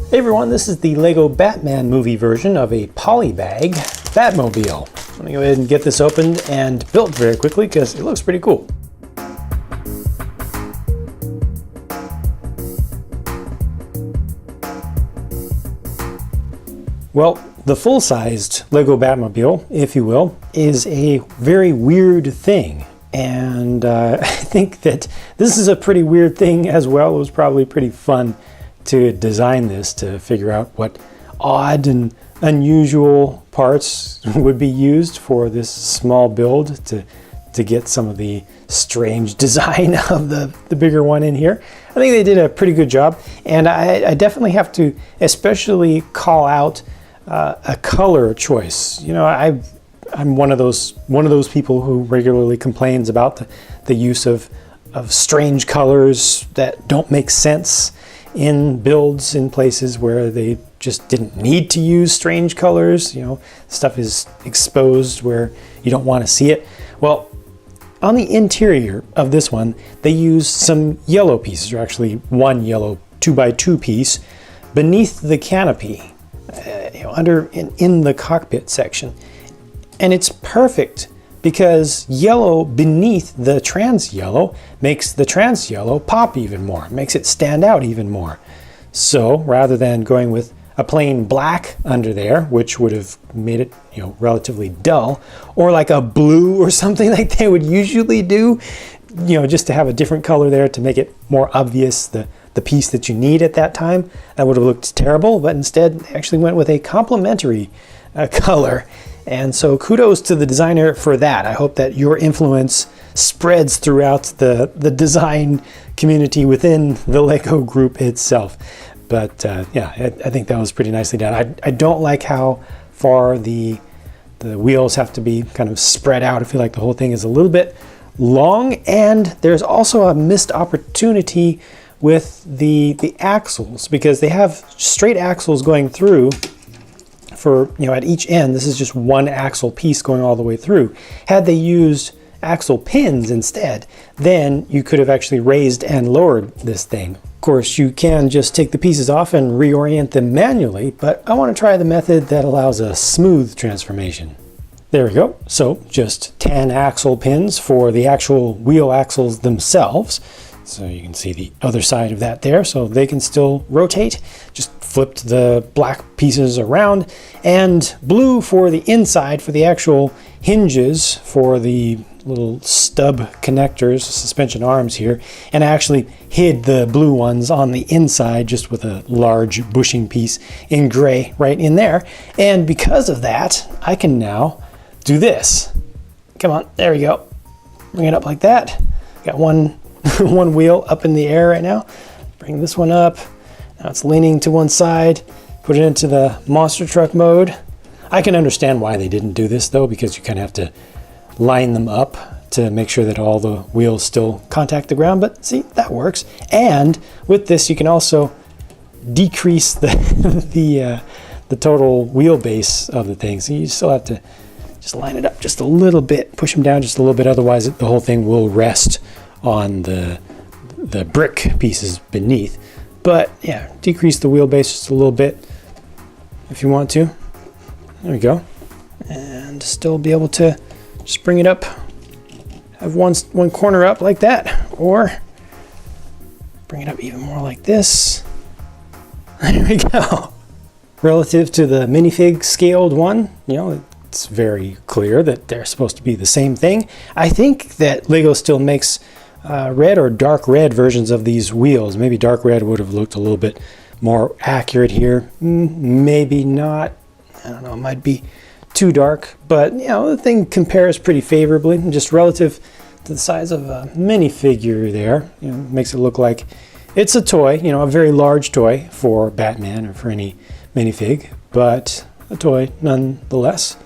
Hey everyone, this is the Lego Batman movie version of a polybag Batmobile. I'm going to go ahead and get this opened and built very quickly because it looks pretty cool. Well, the full-sized Lego Batmobile, if you will, is a very weird thing. And I think that this is a pretty weird thing as well. It was probably pretty fun to design this, to figure out what odd and unusual parts would be used for this small build to get some of the strange design of the bigger one in here. I think they did a pretty good job, and I definitely have to especially call out a color choice. You know, I'm one of those people who regularly complains about the use of strange colors that don't make sense in builds in places where they just didn't need to use strange colors. You know, stuff is exposed where you don't want to see it. Well, on the interior of this one, they use some yellow pieces, or actually one yellow 2x2 piece beneath the canopy, in the cockpit section. And it's perfect because yellow beneath the trans yellow makes the trans yellow pop even more, makes it stand out even more. So rather than going with a plain black under there, which would have made it, relatively dull, or like a blue or something like they would usually do, just to have a different color there to make it more obvious the piece that you need at that time, that would have looked terrible. But instead they actually went with a complementary color. And so kudos to the designer for that. I hope that your influence spreads throughout the design community within the Lego group itself. But yeah, I think that was pretty nicely done. I don't like how far the wheels have to be kind of spread out. I feel like the whole thing is a little bit long, and there's also a missed opportunity with the axles, because they have straight axles going through for, at each end. This is just one axle piece going all the way through. Had they used axle pins instead, then you could have actually raised and lowered this thing. Of course, you can just take the pieces off and reorient them manually, but I want to try the method that allows a smooth transformation. There we go. So just 10 axle pins for the actual wheel axles themselves. So you can see the other side of that there, so they can still rotate. Just flipped the black pieces around, and blue for the inside for the actual hinges for the little stub connectors, suspension arms here, and I actually hid the blue ones on the inside just with a large bushing piece in gray right in there. And because of that, I can now do this. Come on, there we go. Bring it up like that. Got one wheel up in the air right now. Bring this one up. Now it's leaning to one side. Put it into the monster truck mode. I can understand why they didn't do this though, because you kind of have to line them up to make sure that all the wheels still contact the ground. But see, that works. And with this, you can also decrease the total wheelbase of the thing. So you still have to just line it up just a little bit, push them down just a little bit. Otherwise, the whole thing will rest on the brick pieces beneath. But yeah, decrease the wheelbase just a little bit if you want to. There we go. And still be able to just bring it up, have one corner up like that, or bring it up even more like this. There we go. Relative to the minifig scaled one, it's very clear that they're supposed to be the same thing. I think that Lego still makes red or dark red versions of these wheels. Maybe dark red would have looked a little bit more accurate here. Maybe not. I don't know, it might be too dark, but the thing compares pretty favorably, just relative to the size of a minifigure there. Makes it look like it's a toy, a very large toy for Batman or for any minifig, but a toy nonetheless.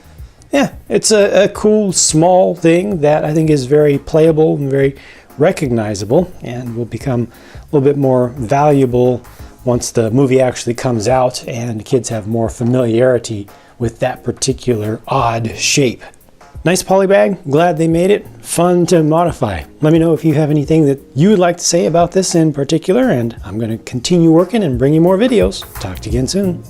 Yeah, it's a cool small thing that I think is very playable and very recognizable, and will become a little bit more valuable once the movie actually comes out and kids have more familiarity with that particular odd shape. Nice polybag, glad they made it. Fun to modify. Let me know if you have anything that you would like to say about this in particular, and I'm going to continue working and bring you more videos. Talk to you again soon.